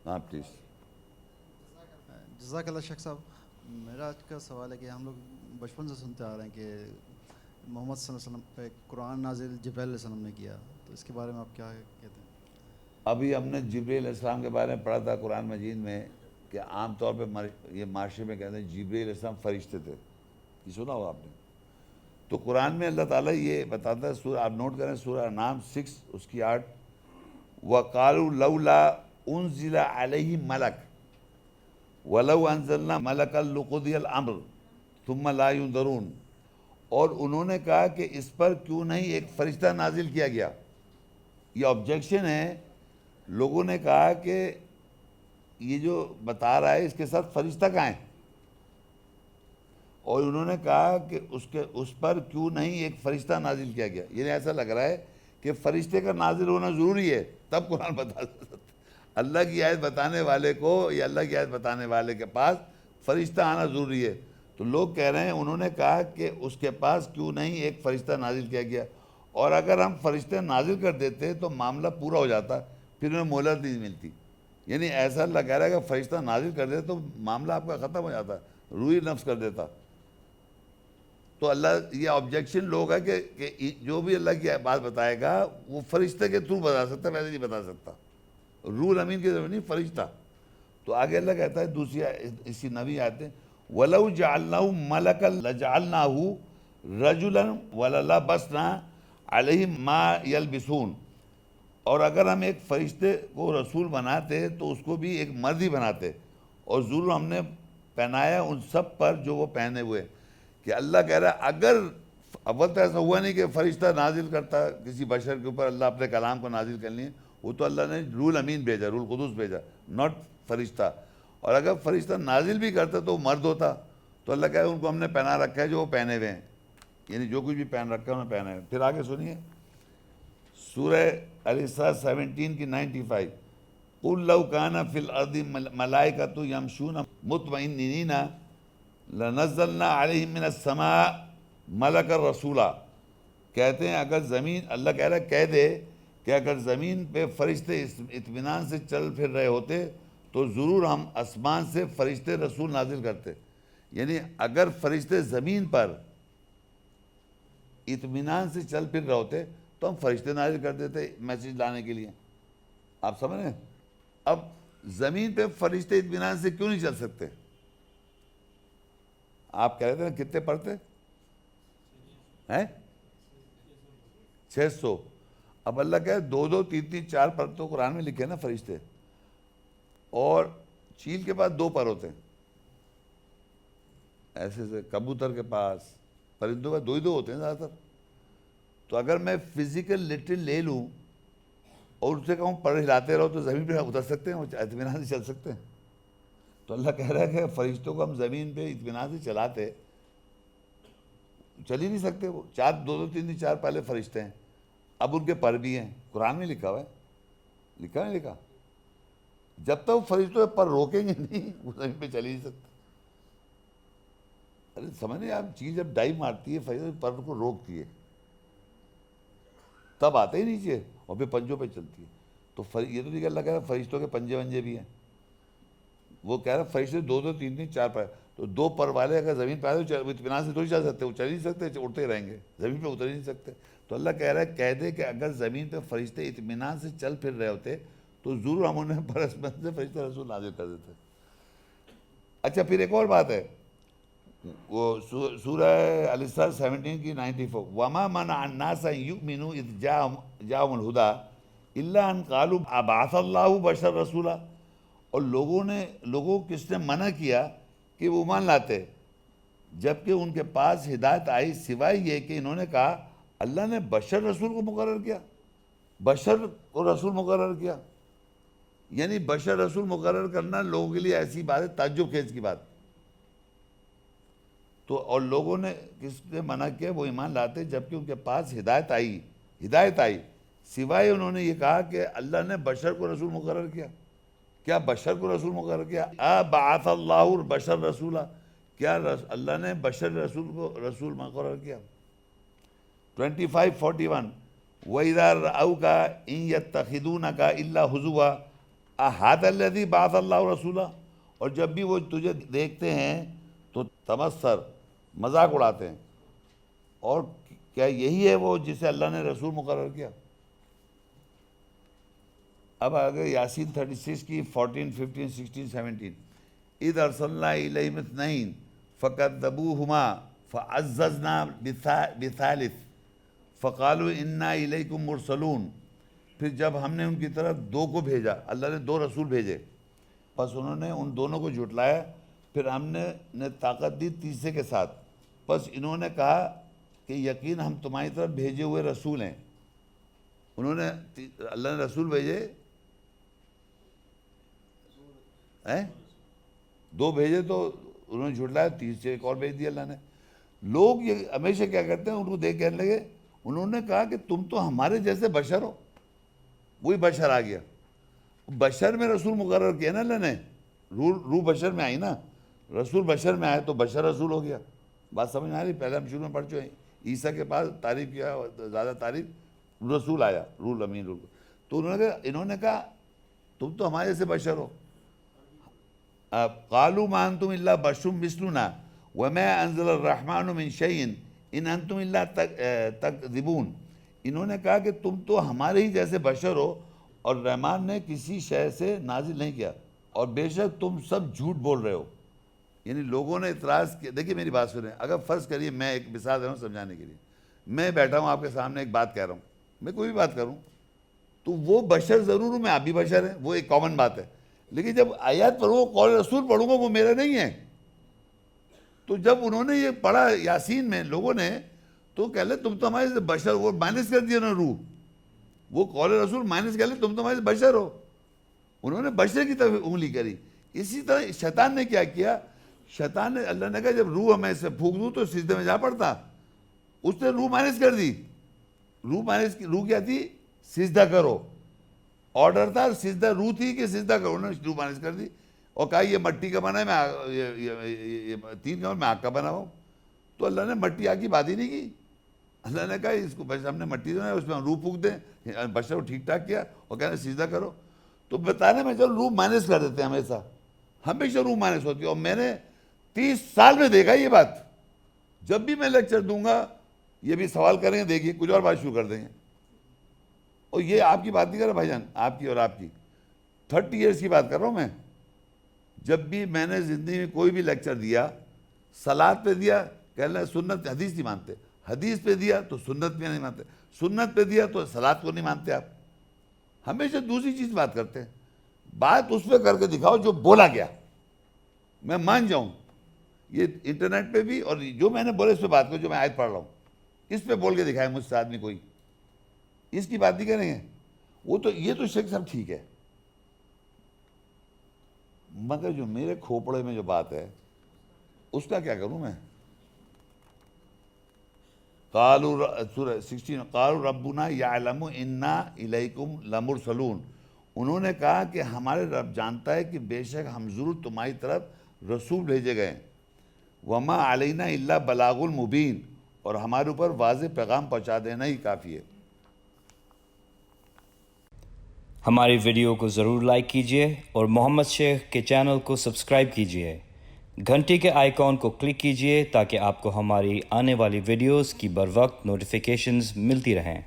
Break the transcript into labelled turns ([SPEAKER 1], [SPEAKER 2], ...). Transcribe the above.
[SPEAKER 1] ہاں پلیز.
[SPEAKER 2] جزاک اللہ شیخ صاحب. میرا آج کا سوال ہے کہ ہم لوگ بچپن سے سنتے آ رہے ہیں کہ محمد صلی اللہ علیہ وسلم پہ قرآن نازل جبرائیل علیہ السلام نے کیا, تو اس کے بارے میں آپ کیا کہتے ہیں؟
[SPEAKER 1] ابھی ہم نے جبریل علیہ السلام کے بارے میں پڑھا تھا قرآن مجید میں کہ عام طور پہ یہ معاشرے میں کہتے ہیں جبریل علیہ السلام فرشتے تھے. یہ سنا ہوگا آپ نے. تو قرآن میں اللہ تعالیٰ یہ بتاتا ہے, سورہ آپ نوٹ کریں, سورہ انعام 6 اس کی 8, وَقَالُوا لَوْلَا أُنزِلَ عَلَيْهِ مَلَكٌ وَلَوْ أَنزَلْنَا مَلَكًا لُقُضِيَ الْأَمْرُ ثُمَّ لَا يُنظَرُونَ. اور انہوں نے کہا کہ اس پر کیوں نہیں ایک فرشتہ نازل کیا گیا. یہ آبجیکشن ہے. لوگوں نے کہا کہ یہ جو بتا رہا ہے اس کے ساتھ فرشتہ کہاں ہے, اور انہوں نے کہا کہ اس پر کیوں نہیں ایک فرشتہ نازل کیا گیا. یعنی ایسا لگ رہا ہے کہ فرشتے کا نازل ہونا ضروری ہے تب قرآن بتا سکتا. اللہ کی آیت بتانے والے کو یا اللہ کی آیت بتانے والے کے پاس فرشتہ آنا ضروری ہے. تو لوگ کہہ رہے ہیں انہوں نے کہا کہ اس کے پاس کیوں نہیں ایک فرشتہ نازل کیا گیا, اور اگر ہم فرشتے نازل کر دیتے تو معاملہ پورا ہو جاتا, پھر انہیں مہلت نہیں ملتی. یعنی ایسا اللہ کہہ رہا ہے کہ فرشتہ نازل کر دیتے تو معاملہ آپ کا ختم ہو جاتا, روئی نفس کر دیتا. تو اللہ یہ آبجیکشن لوگ ہے کہ جو بھی اللہ کی بات بتائے گا وہ فرشتے کے تھرو بتا سکتا ہے, ویسے نہیں بتا سکتا. رول امین کے ضرورت نہیں, فرشتہ. تو آگے اللہ کہتا ہے دوسری اسی نبی آیت میں, وَلَوْ جَعَلْنَاهُ مَلَكًا لَجَعَلْنَاهُ رَجُلًا وَلَلَبَسْنَا عَلَيْهِمْ مَا يَلْبِسُونَ. اور اگر ہم ایک فرشتے کو رسول بناتے تو اس کو بھی ایک مرد ہی بناتے, اور ضرور ہم نے پہنایا ان سب پر جو وہ پہنے ہوئے. کہ اللہ کہہ رہا ہے اگر اول تو ایسا ہوا نہیں کہ فرشتہ نازل کرتا کسی بشر کے اوپر, اللہ اپنے کلام کو نازل کر لیے, وہ تو اللہ نے رول امین بھیجا, رول قدس بھیجا, ناٹ فرشتہ. اور اگر فرشتہ نازل بھی کرتا تو وہ مرد ہوتا, تو اللہ کہہ رہا ہے ان کو ہم نے پہنا رکھا ہے جو وہ پہنے ہوئے ہیں. یعنی جو کچھ بھی پہن رکھا ہے انہوں نے پہنا ہے. پھر آگے سنیے سورہ الاسراء 17 کی 95, قُلْ لَوْ كَانَ فِي الْأَرْضِ مَلَائِكَةٌ يَمْشُونَ مُطْمَئِنِّينَ لَنَزَّلْنَا عَلَيْهِم مِّنَ السَّمَاءِ مَلَكًا رَسُولًا. کہتے ہیں اگر زمین, اللہ کہہ رہا ہے کہہ دے کہ اگر زمین پہ فرشتے اطمینان سے چل پھر رہے ہوتے تو ضرور ہم آسمان سے فرشتے رسول نازل کرتے. یعنی اگر فرشتے زمین پر اطمینان سے چل پھر رہے ہوتے تو ہم فرشتے نازل کر دیتے میسیج لانے کے لیے. آپ سمجھ رہے ہیں؟ اب زمین پہ فرشتے اطمینان سے کیوں نہیں چل سکتے؟ آپ کہہ رہے تھے کتنے پڑھتے ہیں؟ 600. اب اللہ کہے 2 3 4 پر تو قرآن میں لکھے نا فرشتے, اور چیل کے پاس 2 پر ہوتے ہیں, ایسے سے کبوتر کے پاس, پرندوں کا 2 ہوتے ہیں زیادہ تر. تو اگر میں فزیکل لٹرل لے لوں اور ان سے کہوں پر ہلاتے رہو تو زمین پہ اتر سکتے ہیں, وہ اطمینان سے چل سکتے ہیں. تو اللہ کہہ رہا ہے کہ فرشتوں کو ہم زمین پہ اطمینان سے چلاتے, چل ہی نہیں سکتے. وہ 2 3 4 پہلے فرشتے ہیں, اب ان کے پر بھی ہیں. قرآن میں لکھا ہوا ہے, لکھا نہیں لکھا؟ جب تک وہ فرشتوں پر روکیں گے نہیں وہ زمین پہ چل ہی نہیں سکتے. ارے سمجھ نہیں, آپ چیز جب ڈائیو مارتی ہے فرشتوں پر کو روکتی ہے تب آتے ہی نیچے, اور پھر پنجوں پہ چلتی ہے. تو یہ تو نہیں کہ اللہ کہہ رہا ہے فرشتوں کے پنجے ونجے بھی ہیں. وہ کہہ رہا ہے فرشتے 2 3 4 پر, تو 2 پر والے اگر زمین پہ آئے تو اطمینان سے تھوڑی چل سکتے, وہ چل ہی نہیں سکتے, اڑتے رہیں گے, زمین پہ اتر ہی نہیں سکتے. تو اللہ کہہ رہا ہے کہہ دے کہ اگر زمین پہ فرشتے اطمینان سے چل پھر رہے ہوتے تو ضرور ہم انہیں برسمت سے فرشتے رسول نازل کر دیتے. اچھا پھر ایک اور بات ہے, وہ سورہ الاسراء 17 کی 94, وَمَا مَنَعَ النَّاسَ أَن يُؤْمِنُوا إِذْ جَاءَهُمُ الْهُدَىٰ إِلَّا أَن قَالُوا أَبَعَثَ اللَّهُ بَشَرًا رَسُولًا. اور لوگوں کس نے منع کیا کہ وہ ایمان لاتے جبکہ ان کے پاس ہدایت آئی, سوائے یہ کہ انہوں نے کہا اللہ نے بشر رسول کو مقرر کیا, بشر کو رسول مقرر کیا. یعنی بشر رسول مقرر کرنا لوگوں کے لیے ایسی بات ہے تعجب خیز کی بات. تو اور لوگوں نے کس نے منع کیا وہ ایمان لاتے جبکہ ان کے پاس ہدایت آئی, سوائے انہوں نے یہ کہا کہ اللہ نے بشر کو رسول مقرر کیا. کیا بشر کو رسول مقرر کیا؟ بعث اللہ بشر رسولہ, کیا اللہ نے بشر رسول کو رسول مقرر کیا؟ 25:41 وَإِذَا رَأَوْكَ إِن يَتَّخِذُونَكَ إِلَّا هُزُوًا احاط الذی بعث اللہ رسولہ، اور جب بھی وہ تجھے دیکھتے ہیں تو تمسر مذاق اڑاتے ہیں، اور کیا یہی ہے وہ جسے اللہ نے رسول مقرر کیا؟ اب اگر یاسین 36 کی 14 15 16 17 اذ ارسلنا الیہم اثنین فکذبوہما فعززنا بثالث فقالوا انا الیکم مرسلون، پھر جب ہم نے ان کی طرف دو کو بھیجا، اللہ نے دو رسول بھیجے، پس انہوں نے ان دونوں کو جھٹلایا، پھر ہم نے طاقت دی تیسرے کے ساتھ، پس انہوں نے کہا کہ یقین ہم تمہاری طرف بھیجے ہوئے رسول ہیں۔ انہوں نے اللہ نے رسول بھیجے، دو بھیجے تو انہوں نے جھٹلایا، تیسرے ایک اور بھیج دیا اللہ نے۔ لوگ یہ ہمیشہ کیا کرتے ہیں، ان کو دیکھ کہنے لگے، انہوں نے کہا کہ تم تو ہمارے جیسے بشر ہو، وہی بشر آ گیا۔ بشر میں رسول مقرر کیا نا اللہ نے، روح بشر میں آئی نا، رسول بشر میں آئے تو بشر رسول ہو گیا۔ بات سمجھ میں آ رہی؟ پہلے ہم شروع میں پڑھ چکے ہیں، عیسیٰ کے پاس تعریف کیا، زیادہ تعریف رسول آیا، روح امین روح، تو انہوں نے کہا تم تو ہمارے جیسے بشر ہو۔ قالوا ما انتم الا بشر مثلنا وما انزل الرحمن من شيء ان انتم الا تکذبون، انہوں نے کہا کہ تم تو ہمارے ہی جیسے بشر ہو اور رحمان نے کسی شے سے نازل نہیں کیا، اور بے شک تم سب جھوٹ بول رہے ہو۔ یعنی لوگوں نے اعتراض کیا۔ دیکھیے میری بات سنیں، اگر فرض کریے میں ایک مثال دے رہا ہوں سمجھانے کے لیے، میں بیٹھا ہوں آپ کے سامنے ایک بات کہہ رہا ہوں، میں کوئی بھی بات کروں تو وہ بشر ضرور ہوں، میں آپ بھی بشر ہیں، وہ ایک کامن بات ہے، لیکن جب آیات پڑھوں قول رسول پڑھوں گا وہ میرا نہیں ہے۔ تو جب انہوں نے یہ پڑھا یاسین میں لوگوں نے، تو کہہ لے تم تو ہمارے سے بشر، وہ مائنس کر دیا نا روح، وہ قول رسول مائنس کر لے تم تو ہمارے سے بشر ہو، انہوں نے بشر کی طرف انگلی کری۔ اسی طرح شیطان نے کیا کیا، شیطان نے، اللہ نے کہا جب روح میں سے پھونک دوں تو سجدے میں جا پڑتا، اس نے روح مائنس کر دی۔ روح کیا تھی؟ سجدہ کرو، آرڈر تھا سجدہ، روح تھی کہ سجدہ کرو، انہوں نے روح مائنس کر دی اور کہا یہ مٹی کا بنا ہے، میں 3 کمر میں آگ کا بنا ہوں۔ تو اللہ نے مٹی آگ کی بات ہی نہیں کی، اللہ نے کہا اس کو بس ہم نے مٹی جو ہے اس میں ہم روح پھونک دیں، بشر کو ٹھیک ٹھاک کیا اور کہنا سجدہ کرو۔ تو بتانے میں چلو روح مائنس کر دیتے ہیں، ہمیشہ روح مائنس ہوتی ہے، اور میں نے 30 سال میں دیکھا یہ بات۔ جب بھی میں لیکچر دوں گا یہ بھی سوال کریں گے، دیکھیے کچھ اور بات شروع کر دیں گے، اور یہ آپ کی بات نہیں کر رہا بھائی جان، آپ کی اور آپ کی 30 ایئرس کی بات کر رہا ہوں میں۔ جب بھی میں نے زندگی میں کوئی بھی لیکچر دیا، صلاۃ پہ دیا کہنا سنت حدیث نہیں مانتے، حدیث پہ دیا تو سنت میں نہیں مانتے، سنت پہ دیا تو صلاۃ کو نہیں مانتے، آپ ہمیشہ دوسری چیز بات کرتے ہیں۔ بات اس پہ کر کے دکھاؤ جو بولا گیا، میں مان جاؤں۔ یہ انٹرنیٹ پہ بھی، اور جو میں نے بولے اس پہ بات کرو، جو میں آیت پڑھ رہا ہوں اس پہ بول کے دکھائے مجھ سے آدمی کوئی، اس کی بات نہیں کریں گے، وہ تو یہ تو شک سب ٹھیک ہے، مگر جو میرے کھوپڑے میں جو بات ہے اس کا کیا کروں میں؟ سورہ 16 قالوا ربنا یعلم انا الیکم لمرسلون، انہوں نے کہا کہ ہمارے رب جانتا ہے کہ بے شک ہم ضرور تمہاری طرف رسول بھیجے گئے، وما علینا الا بلاغ المبین، اور ہمارے اوپر واضح پیغام پہنچا دینا ہی کافی ہے۔
[SPEAKER 3] ہماری ویڈیو کو ضرور لائک کیجیے اور محمد شیخ کے چینل کو سبسکرائب کیجیے، گھنٹی کے آئیکن کو کلک کیجیے تاکہ آپ کو ہماری آنے والی ویڈیوز کی بروقت نوٹیفیکیشنز ملتی رہیں۔